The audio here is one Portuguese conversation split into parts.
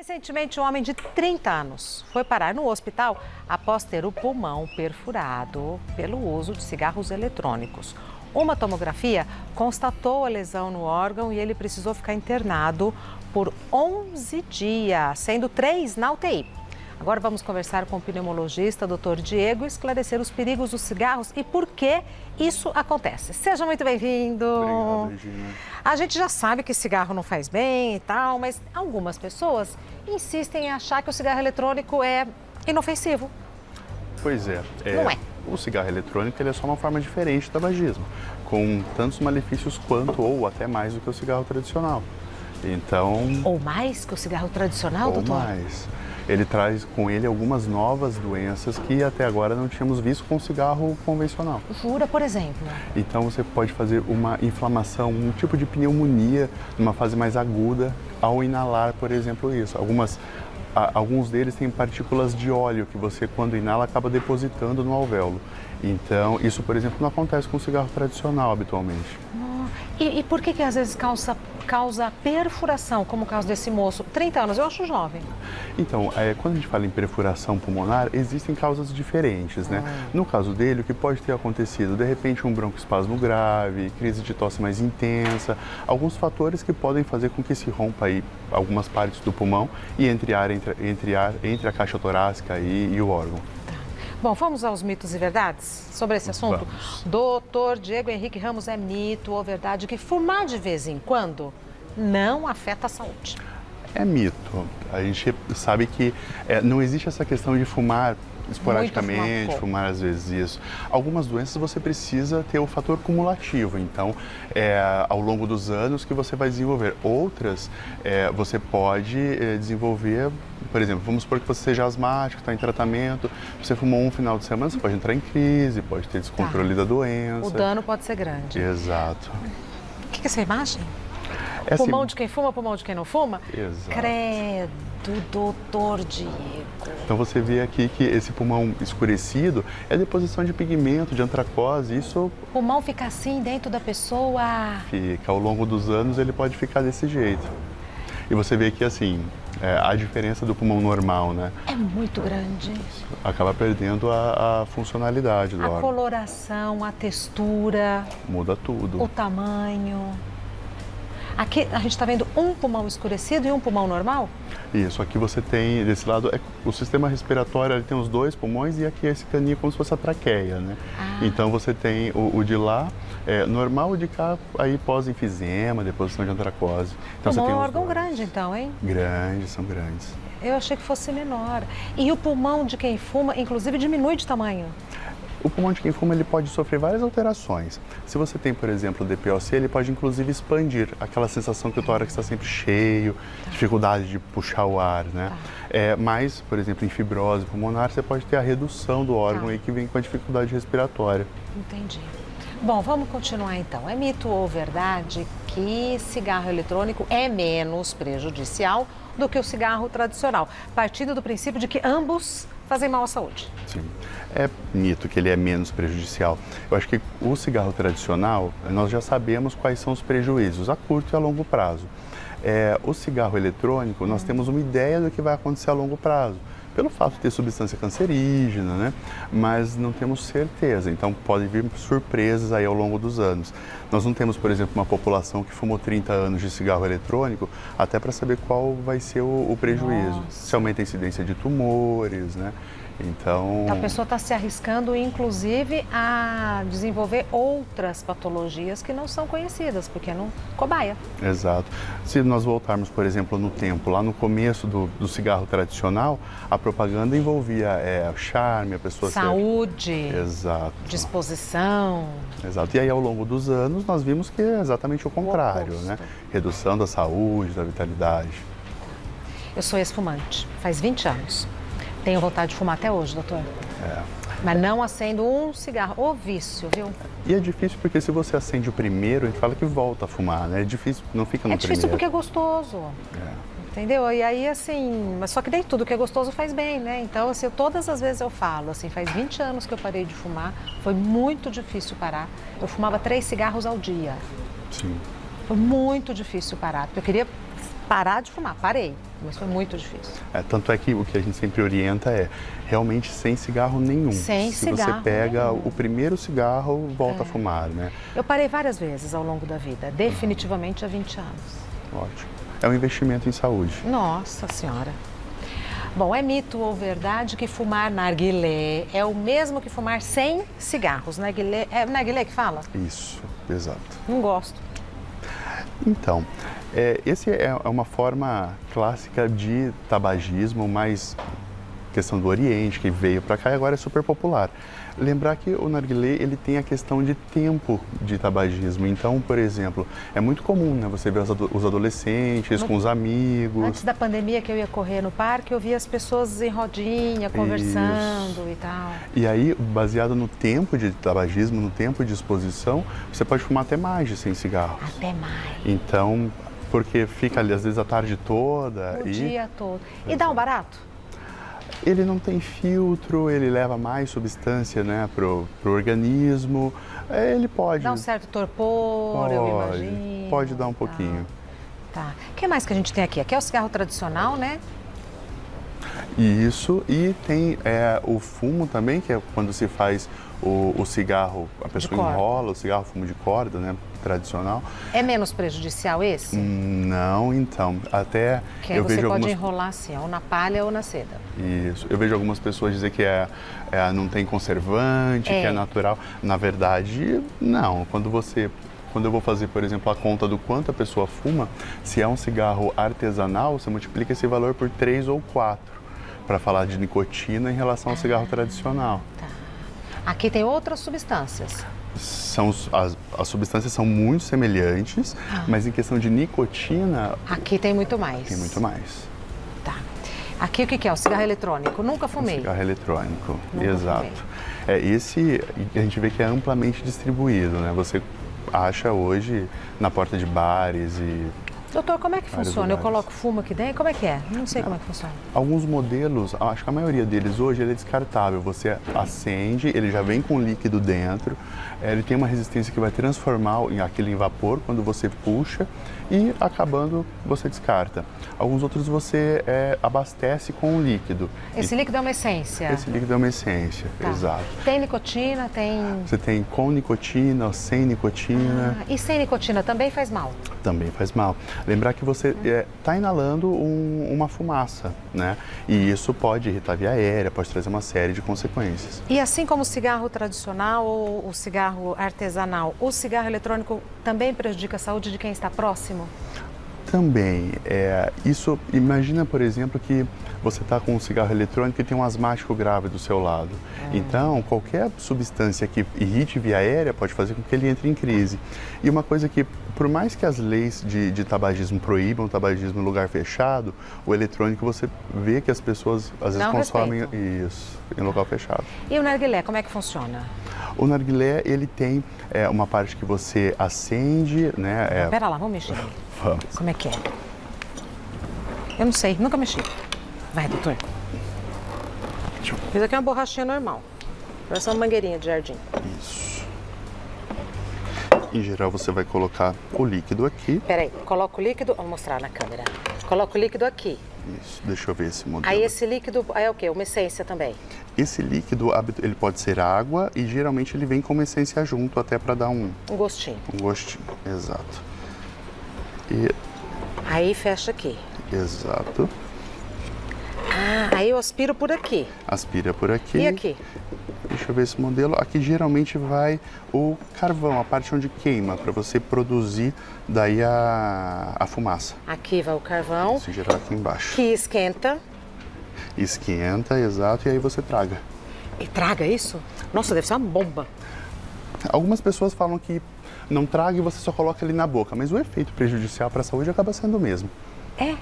Recentemente, um homem de 30 anos foi parar no hospital após ter o pulmão perfurado pelo uso de cigarros eletrônicos. Uma tomografia constatou a lesão no órgão e ele precisou ficar internado por 11 dias, sendo 3 na UTI. Agora vamos conversar com o pneumologista, Dr. Diego, e esclarecer os perigos dos cigarros e por que isso acontece. Seja muito bem-vindo. Obrigado, Regina. A gente já sabe que cigarro não faz bem e tal, mas algumas pessoas insistem em achar que o cigarro eletrônico é inofensivo. Pois é. Não é. O cigarro eletrônico ele é só uma forma diferente do tabagismo, com tantos malefícios quanto ou até mais do que o cigarro tradicional. Então... Ou mais que o cigarro tradicional, ou doutor? mais. Ele traz com ele algumas novas doenças que até agora não tínhamos visto com o cigarro convencional. Jura, por exemplo? Então você pode fazer uma inflamação, um tipo de pneumonia numa fase mais aguda ao inalar, por exemplo, isso. Alguns deles têm partículas de óleo que você, quando inala, acaba depositando no alvéolo. Então, isso, por exemplo, não acontece com o cigarro tradicional habitualmente. E por que às vezes causa perfuração, como o caso desse moço? 30 anos, eu acho jovem. Então, quando a gente fala em perfuração pulmonar, existem causas diferentes, né? No caso dele, o que pode ter acontecido? De repente, um broncoespasmo grave, crise de tosse mais intensa, alguns fatores que podem fazer com que se rompa aí algumas partes do pulmão e entre a caixa torácica e o órgão. Bom, vamos aos mitos e verdades sobre esse assunto? Vamos. Doutor Diego Henrique Ramos, é mito ou verdade que fumar de vez em quando não afeta a saúde? É mito. A gente sabe que não existe essa questão de fumar esporadicamente, fumar às vezes isso. Algumas doenças você precisa ter o fator cumulativo, então ao longo dos anos que você vai desenvolver. Outras você pode desenvolver, por exemplo, vamos supor que você seja asmático, está em tratamento, você fumou um final de semana, você pode entrar em crise, pode ter descontrole da doença. O dano pode ser grande. Exato. O que é essa imagem? Essa Pulmão de quem fuma, pulmão de quem não fuma? Exato. Credo, doutor Diego. Então você vê aqui que esse pulmão escurecido é deposição de pigmento, de antracose, isso... O pulmão fica assim dentro da pessoa? Fica, ao longo dos anos ele pode ficar desse jeito. E você vê que assim, a diferença do pulmão normal, né? É muito grande. Acaba perdendo a funcionalidade do órgão. A coloração, a textura. Muda tudo. O tamanho. Aqui a gente está vendo um pulmão escurecido e um pulmão normal? Isso, aqui você tem, desse lado, o sistema respiratório ele tem os dois pulmões e aqui esse caninho é como se fosse a traqueia, né? Então você tem o de lá, normal, o de cá, aí pós-enfisema, deposição de antracose. Então, Pulmão você tem é um os órgão dois. grande então, hein? Grandes, são grandes. Eu achei que fosse menor. E o pulmão de quem fuma, inclusive, diminui de tamanho? O pulmão de quem fuma ele pode sofrer várias alterações. Se você tem, por exemplo, o DPOC, ele pode inclusive expandir, aquela sensação que o tórax está sempre cheio, dificuldade de puxar o ar, né? Mas, por exemplo, em fibrose pulmonar, você pode ter a redução do órgão aí que vem com a dificuldade respiratória. Entendi. Bom, vamos continuar então. É mito ou verdade que cigarro eletrônico é menos prejudicial do que o cigarro tradicional, partindo do princípio de que ambos fazem mal à saúde? Sim, é mito que ele é menos prejudicial. Eu acho que o cigarro tradicional, nós já sabemos quais são os prejuízos a curto e a longo prazo. O cigarro eletrônico, nós temos uma ideia do que vai acontecer a longo prazo, pelo fato de ter substância cancerígena, né? Mas não temos certeza, então podem vir surpresas aí ao longo dos anos. Nós não temos, por exemplo, uma população que fumou 30 anos de cigarro eletrônico, até para saber qual vai ser o prejuízo. Se aumenta a incidência de tumores, né? Então... A pessoa está se arriscando, inclusive, a desenvolver outras patologias que não são conhecidas, porque não cobaia. Exato. Se nós voltarmos, por exemplo, no tempo, lá no começo do cigarro tradicional, a propaganda envolvia charme, a pessoa... Saúde. Exato. Disposição. Exato. E aí, ao longo dos anos, nós vimos que é exatamente o contrário, né? Redução da saúde, da vitalidade. Eu sou ex-fumante, faz 20 anos. Tenho vontade de fumar até hoje, doutor. Mas não acendo um cigarro. Ô vício, viu? E é difícil porque se você acende o primeiro, a gente fala que volta a fumar, né? É difícil, não fica no primeiro. É difícil porque é gostoso. Entendeu? E aí, assim, mas só que nem tudo que é gostoso faz bem, né? Então, assim, todas as vezes eu falo, assim, faz 20 anos que eu parei de fumar, foi muito difícil parar. Eu fumava 3 cigarros ao dia. Sim. Foi muito difícil parar, porque eu queria parar de fumar, parei. mas foi muito difícil. Tanto é que o que a gente sempre orienta é realmente sem cigarro nenhum. Sem Se cigarro você pega nenhum. o primeiro cigarro, volta a fumar, né? Eu parei várias vezes ao longo da vida, definitivamente há 20 anos. Ótimo. É um investimento em saúde. Nossa Senhora. Bom, é mito ou verdade que fumar narguilé é o mesmo que fumar sem cigarros? Narguilé, é narguilé que fala? Isso, exato. Não gosto. Então, esse é uma forma clássica de tabagismo, mais questão do Oriente, que veio para cá e agora é super popular. Lembrar que o narguilé, ele tem a questão de tempo de tabagismo. Então, por exemplo, é muito comum, né, você ver os adolescentes com os amigos. Antes da pandemia que eu ia correr no parque, eu via as pessoas em rodinha, conversando e tal. E aí, baseado no tempo de tabagismo, no tempo de exposição, você pode fumar até mais de 100 cigarros. Até mais. Então, porque fica ali às vezes a tarde toda. O dia todo. E dá um barato? Ele não tem filtro, ele leva mais substância, né, pro organismo. Ele pode... Dá um certo torpor, eu imagino. Pode dar um pouquinho. Tá. O que mais que a gente tem aqui? Aqui é o cigarro tradicional, né? Isso, e tem o fumo também, que é quando se faz o cigarro, a pessoa enrola o cigarro, fumo de corda, né, tradicional. É menos prejudicial esse? Não, então, até que eu você vejo pode algumas... enrolar assim, ou na palha ou na seda. Isso, eu vejo algumas pessoas dizer que não tem conservante, que é natural. Na verdade, não, quando eu vou fazer, por exemplo, a conta do quanto a pessoa fuma, se é um cigarro artesanal, você multiplica esse valor por 3 ou 4, para falar de nicotina em relação ao cigarro tradicional. Tá. Aqui tem outras substâncias. As substâncias são muito semelhantes, mas em questão de nicotina... Aqui tem muito mais. Tem muito mais. Tá. Aqui o que é? O cigarro eletrônico? Nunca fumei. Cigarro eletrônico, Nunca exato. fumei. Esse a gente vê que é amplamente distribuído, né? Você acha hoje na porta de bares e... Doutor, como é que funciona? lugares. Eu coloco fumo aqui dentro? Como é que é? Não sei como é que funciona. Alguns modelos, acho que a maioria deles hoje ele é descartável. Você acende, ele já vem com líquido dentro, ele tem uma resistência que vai transformar aquilo em vapor quando você puxa e acabando você descarta. Alguns outros você abastece com o líquido. Esse líquido é uma essência? Esse líquido é uma essência, exato. Tem nicotina, tem... Você tem com nicotina, sem nicotina. E sem nicotina também faz mal? Também faz mal. Lembrar que você está inalando uma fumaça, né? E isso pode irritar a via aérea, pode trazer uma série de consequências. E assim como o cigarro tradicional ou o cigarro artesanal, o cigarro eletrônico também prejudica a saúde de quem está próximo? Também. Isso, imagina, por exemplo, que você está com um cigarro eletrônico e tem um asmático grave do seu lado. Então, qualquer substância que irrite via aérea pode fazer com que ele entre em crise. E uma coisa que, por mais que as leis de tabagismo proíbam o tabagismo em lugar fechado, o eletrônico você vê que as pessoas às vezes Não consomem respeitam. isso em local fechado. E o narguilé, como é que funciona? O narguilé, ele tem uma parte que você acende, né? Pera lá, vamos mexer. Vamos. Como é que é? Eu não sei, nunca mexi. Vai, doutor. Isso aqui é uma borrachinha normal. Parece uma mangueirinha de jardim. Isso. Em geral, você vai colocar o líquido aqui. Peraí, coloca o líquido... Vou mostrar na câmera. Coloca o líquido aqui. Isso, deixa eu ver esse modelo. Aí esse líquido é o quê? Uma essência também? Esse líquido, ele pode ser água e geralmente ele vem com uma essência junto até para dar um gostinho. Um gostinho, exato. E... Aí fecha aqui. Exato. Aí eu aspiro por aqui. Aspira por aqui. E aqui? Deixa eu ver esse modelo. Aqui geralmente vai o carvão, a parte onde queima, para você produzir daí a fumaça. Aqui vai o carvão. Isso, em geral aqui embaixo. Que esquenta. Esquenta, exato, e aí você traga. E traga isso? Nossa, deve ser uma bomba. Algumas pessoas falam que não traga e você só coloca ele na boca, mas o efeito prejudicial para a saúde acaba sendo o mesmo. É?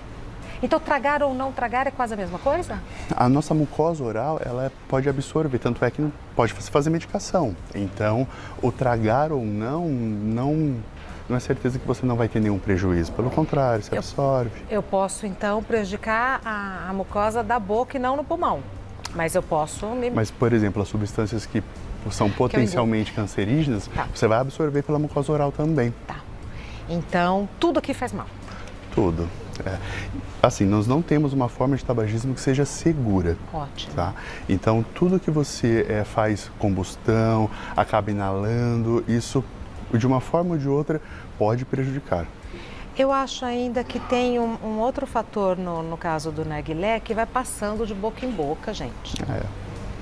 Então tragar ou não tragar é quase a mesma coisa? A nossa mucosa oral, ela pode absorver, tanto é que não pode fazer medicação. Então, o tragar ou não é certeza que você não vai ter nenhum prejuízo. Pelo contrário, você absorve. Eu posso, então, prejudicar a mucosa da boca e não no pulmão. Mas eu posso... Mas, por exemplo, as substâncias que são potencialmente cancerígenas, você vai absorver pela mucosa oral também. Tá. Então, tudo aqui faz mal. Tudo. Assim, nós não temos uma forma de tabagismo que seja segura. Ótimo. Tá? Então, tudo que você faz combustão, acaba inalando, isso de uma forma ou de outra pode prejudicar. Eu acho ainda que tem um outro fator no caso do narguilé que vai passando de boca em boca, gente.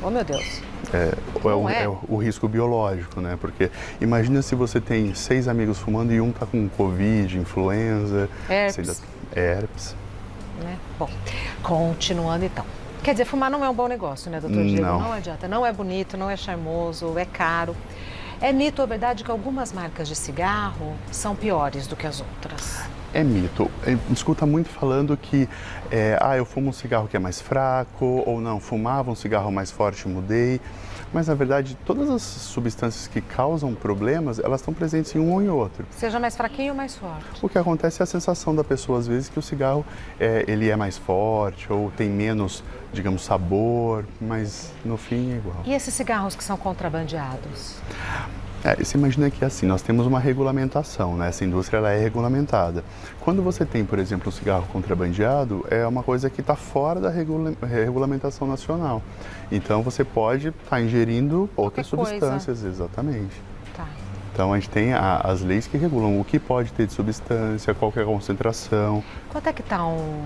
Oh, meu Deus. É o risco biológico, né? Porque imagina se você tem 6 amigos fumando e um tá com Covid, influenza... Herpes. Né? Bom, continuando então. Quer dizer, fumar não é um bom negócio, né, doutor Diego? Não adianta. Não é bonito, não é charmoso, é caro. É mito ou verdade que algumas marcas de cigarro são piores do que as outras? É mito. Escuta muito falando que eu fumo um cigarro que é mais fraco, ou não, fumava um cigarro mais forte e mudei. Mas, na verdade, todas as substâncias que causam problemas, elas estão presentes em um ou em outro. Seja mais fraquinho ou mais forte. O que acontece é a sensação da pessoa, às vezes, que o cigarro ele é mais forte ou tem menos, digamos, sabor, mas no fim é igual. E esses cigarros que são contrabandeados? Você imagina que assim, nós temos uma regulamentação, né? Essa indústria ela é regulamentada. Quando você tem, por exemplo, um cigarro contrabandeado, é uma coisa que está fora da regulamentação nacional. Então você pode estar ingerindo outras substâncias, exatamente. Tá. Então a gente tem as leis que regulam o que pode ter de substância, qual que é a concentração. Quanto é que está um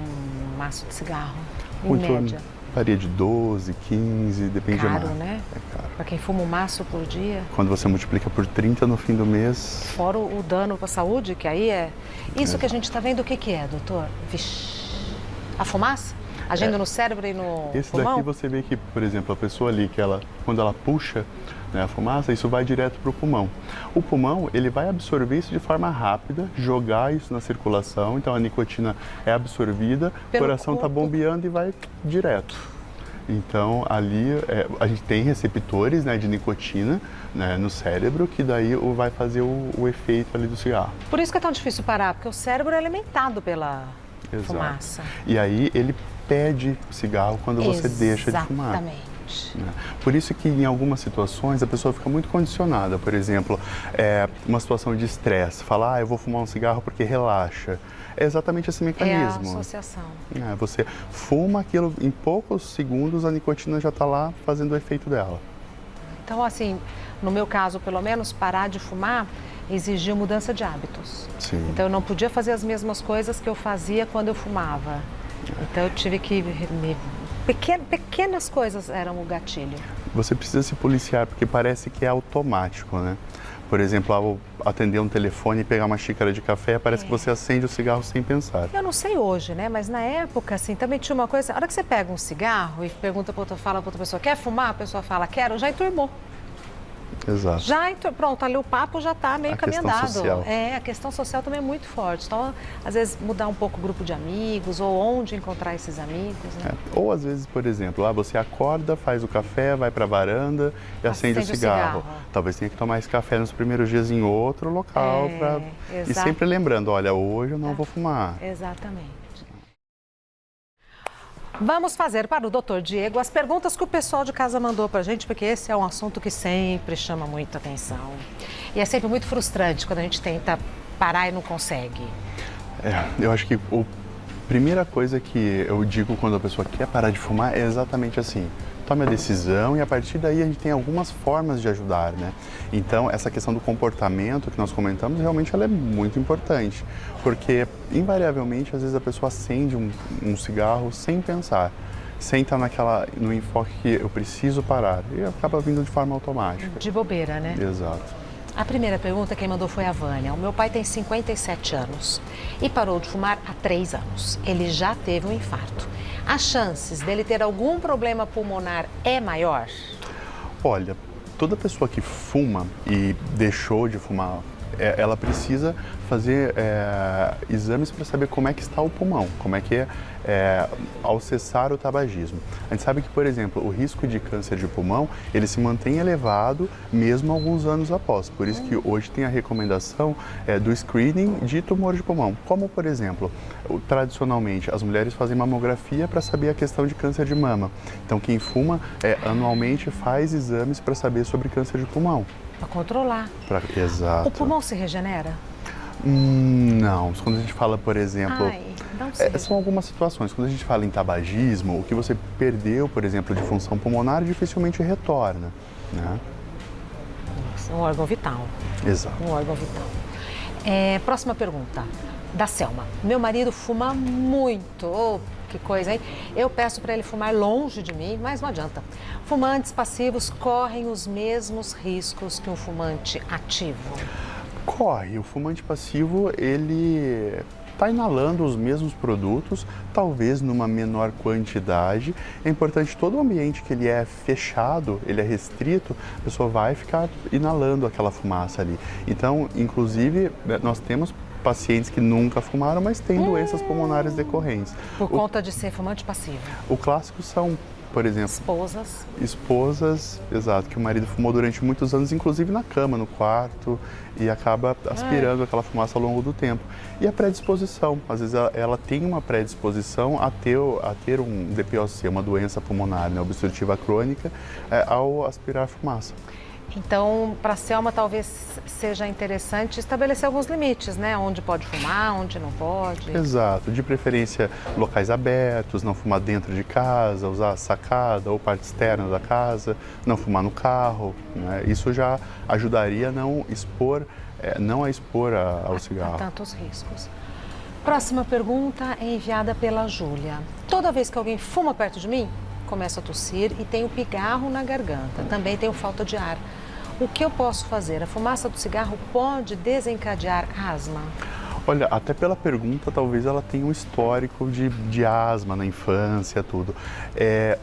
maço de cigarro, em Muito média? Varia de 12, 15, depende caro, mais. Né? É caro. Para quem fuma um maço por dia. Quando você multiplica por 30 no fim do mês... Fora o dano para a saúde, que aí é... Isso que a gente está vendo, o que é, doutor? Vixe. A fumaça? Agindo no cérebro e no Esse pulmão? daqui você vê que, por exemplo, a pessoa ali, quando ela puxa, né, a fumaça, isso vai direto para o pulmão. O pulmão, ele vai absorver isso de forma rápida, jogar isso na circulação, então a nicotina é absorvida, o coração está bombeando e vai direto. Então, ali a gente tem receptores, né, de nicotina, né, no cérebro, que daí vai fazer o efeito ali do cigarro. Por isso que é tão difícil parar, porque o cérebro é alimentado pela fumaça. E aí ele pede o cigarro quando você deixa de fumar. Exatamente. Por isso que em algumas situações a pessoa fica muito condicionada. Por exemplo, uma situação de estresse, falar, eu vou fumar um cigarro porque relaxa. É exatamente esse mecanismo. É a associação. Você fuma aquilo, em poucos segundos a nicotina já está lá fazendo o efeito dela. Então, assim, no meu caso, pelo menos, parar de fumar exigiu mudança de hábitos. Sim. Então, eu não podia fazer as mesmas coisas que eu fazia quando eu fumava. Então, eu tive que... Pequenas coisas eram o gatilho. Você precisa se policiar, porque parece que é automático, né? Por exemplo, ao atender um telefone e pegar uma xícara de café, parece que você acende o cigarro sem pensar. Eu não sei hoje, né? Mas na época, assim, também tinha uma coisa... A hora que você pega um cigarro e pergunta para outra, fala para outra pessoa, quer fumar? A pessoa fala, quero, já enturmou. Exato. Pronto, ali o papo já está meio caminhado. Social. A questão social também é muito forte. Então, às vezes, mudar um pouco o grupo de amigos ou onde encontrar esses amigos. Né? Ou, às vezes, por exemplo, você acorda, faz o café, vai para a varanda e acende o cigarro. Talvez tenha que tomar esse café nos primeiros dias em outro local. E sempre lembrando, olha, hoje eu não vou fumar. Exatamente. Vamos fazer para o doutor Diego as perguntas que o pessoal de casa mandou para a gente, porque esse é um assunto que sempre chama muita atenção. E é sempre muito frustrante quando a gente tenta parar e não consegue. Eu acho que a primeira coisa que eu digo quando a pessoa quer parar de fumar é exatamente assim. Tome a decisão e a partir daí a gente tem algumas formas de ajudar, né? Então, essa questão do comportamento que nós comentamos, realmente ela é muito importante, porque invariavelmente, às vezes a pessoa acende um cigarro sem pensar, sem estar no enfoque que eu preciso parar, e acaba vindo de forma automática. De bobeira, né? Exato. A primeira pergunta quem mandou foi a Vânia. O meu pai tem 57 anos e parou de fumar há 3 anos. Ele já teve um infarto. As chances dele ter algum problema pulmonar é maior? Olha, toda pessoa que fuma e deixou de fumar, ela precisa fazer exames para saber como é que está o pulmão, como é que ao cessar o tabagismo. A gente sabe que, por exemplo, o risco de câncer de pulmão, ele se mantém elevado mesmo alguns anos após. Por isso que hoje tem a recomendação do screening de tumor de pulmão. Como, por exemplo, tradicionalmente as mulheres fazem mamografia para saber a questão de câncer de mama. Então, quem fuma anualmente faz exames para saber sobre câncer de pulmão. Para controlar. Exato. O pulmão se regenera? Não, quando a gente fala, por exemplo, Ai, não sei. são algumas situações. Quando a gente fala em tabagismo, o que você perdeu, por exemplo, de função pulmonar dificilmente retorna, né? Um órgão vital. Exato. Um órgão vital. Próxima pergunta, da Selma. Meu marido fuma muito. Oh, que coisa, hein? Eu peço para ele fumar longe de mim, mas não adianta. Fumantes passivos correm os mesmos riscos que um fumante ativo? Corre. O fumante passivo, ele está inalando os mesmos produtos, talvez numa menor quantidade. É importante, todo o ambiente que ele é fechado, ele é restrito, a pessoa vai ficar inalando aquela fumaça ali. Então, inclusive, nós temos pacientes que nunca fumaram, mas têm doenças pulmonares decorrentes. Por conta de ser fumante passivo. O clássico são, por exemplo, esposas, exato, que o marido fumou durante muitos anos, inclusive na cama, no quarto, e acaba aspirando aquela fumaça ao longo do tempo. E a predisposição, às vezes ela tem uma predisposição a ter um DPOC, uma doença pulmonar, né, obstrutiva crônica, ao aspirar fumaça. Então, para a Selma, talvez seja interessante estabelecer alguns limites, né? Onde pode fumar, onde não pode. Exato, de preferência locais abertos, não fumar dentro de casa, usar a sacada ou parte externa da casa, não fumar no carro, né? Isso já ajudaria a não a expor ao cigarro. Há tantos riscos. Próxima pergunta é enviada pela Júlia. Toda vez que alguém fuma perto de mim, começo a tossir e tenho pigarro na garganta. Também tenho falta de ar. O que eu posso fazer? A fumaça do cigarro pode desencadear asma? Olha, até pela pergunta, talvez ela tenha um histórico de asma na infância, tudo.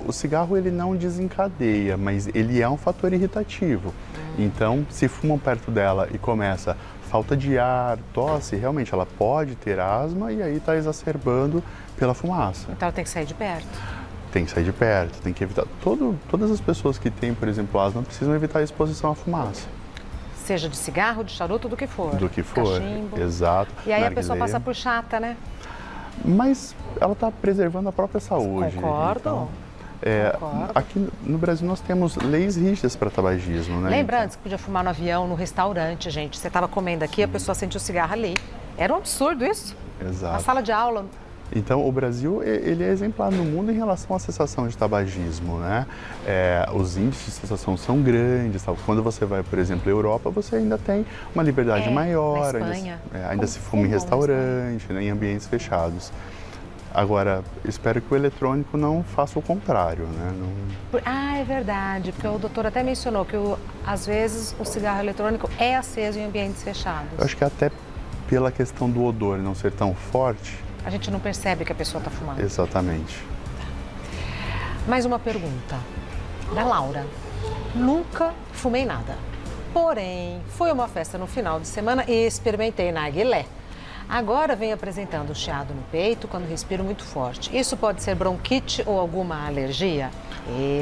O cigarro, ele não desencadeia, mas ele é um fator irritativo. Então, se fumam perto dela e começa falta de ar, tosse, realmente ela pode ter asma e aí está exacerbando pela fumaça. Então ela tem que sair de perto. Tem que sair de perto, tem que evitar. Todas as pessoas que têm, por exemplo, asma, precisam evitar a exposição à fumaça. Seja de cigarro, de charuto, do que for. Do que for, cachimbo. exato. E aí narguilé. a pessoa passa por chata, né? Mas ela está preservando a própria saúde. Concordo. Então, Concordo. aqui no Brasil nós temos leis rígidas para tabagismo, né? Lembra antes que podia fumar no avião, no restaurante, gente? Você estava comendo aqui, a pessoa sentiu o cigarro ali. Era um absurdo isso. Exato. Na sala de aula. Então, o Brasil, ele é exemplar no mundo em relação à cessação de tabagismo, né? Os índices de cessação são grandes, tal. Quando você vai, por exemplo, à Europa, você ainda tem uma liberdade maior. Na Espanha. Ainda se fuma em restaurante, né, em ambientes fechados. Agora, espero que o eletrônico não faça o contrário, né? É verdade, porque o doutor até mencionou que às vezes o cigarro eletrônico é aceso em ambientes fechados. Eu acho que até pela questão do odor não ser tão forte. A gente não percebe que a pessoa está fumando. Exatamente. Mais uma pergunta, da Laura. Nunca fumei nada, porém, fui a uma festa no final de semana e experimentei narguilé. Agora venho apresentando chiado no peito quando respiro muito forte. Isso pode ser bronquite ou alguma alergia?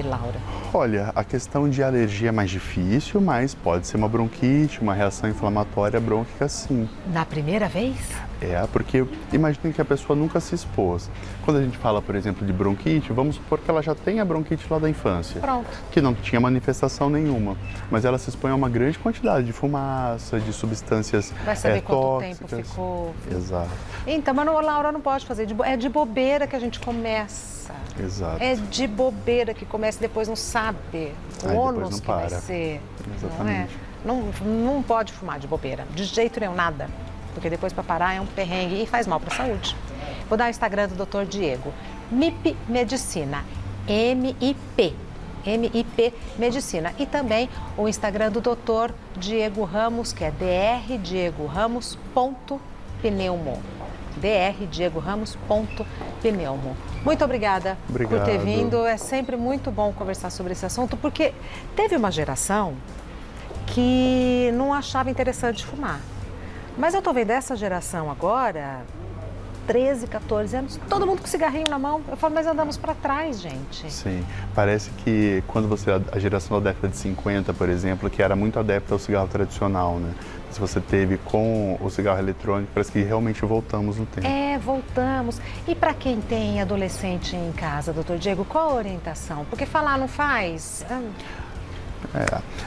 Laura. Olha, a questão de alergia é mais difícil, mas pode ser uma bronquite, uma reação inflamatória brônquica, sim. Na primeira vez? Porque imagine que a pessoa nunca se expôs. Quando a gente fala, por exemplo, de bronquite, vamos supor que ela já tem a bronquite lá da infância. Pronto. Que não tinha manifestação nenhuma, mas ela se expõe a uma grande quantidade de fumaça, de substâncias tóxicas. Vai saber quanto tempo ficou. Exato. Então, mas Laura não pode fazer. É de bobeira que a gente começa. Exato. É de bobeira que começa e depois não sabe o ônus que vai ser. Exatamente. Não pode fumar de bobeira, de jeito nenhum, nada. Porque depois para parar é um perrengue e faz mal para a saúde. Vou dar o Instagram do Dr. Diego. MIP Medicina. MIP Medicina. E também o Instagram do Dr. Diego Ramos, que é drdiegoramos.pneumo. drdiegoramos.pneumo. Muito obrigada por ter vindo. É sempre muito bom conversar sobre esse assunto, porque teve uma geração que não achava interessante fumar. Mas eu tô vendo essa geração agora, 13, 14 anos, todo mundo com cigarrinho na mão. Eu falo, mas andamos para trás, gente. Sim, parece que quando a geração da década de 50, por exemplo, que era muito adepta ao cigarro tradicional, né? Se você teve com o cigarro eletrônico, parece que realmente voltamos no tempo. Voltamos. E para quem tem adolescente em casa, doutor Diego, qual a orientação? Porque falar não faz...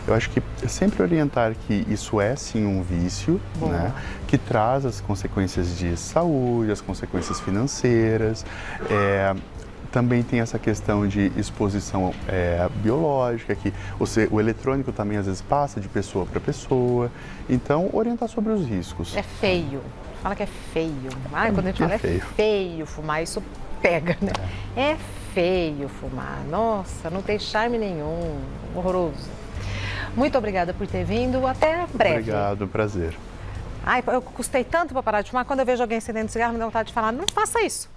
Eu acho que sempre orientar que isso é sim um vício, né, que traz as consequências de saúde, as consequências financeiras. Também tem essa questão de exposição biológica, que o eletrônico também às vezes passa de pessoa para pessoa. Então, orientar sobre os riscos. É feio. Fala que é feio. Ai, quando a gente fala é feio fumar, isso pega, né? É feio fumar. Nossa, não tem charme nenhum. Horroroso. Muito obrigada por ter vindo. Até breve. Obrigado, prazer. Ai, eu custei tanto para parar de fumar. Quando eu vejo alguém acendendo cigarro, me dá vontade de falar, não faça isso.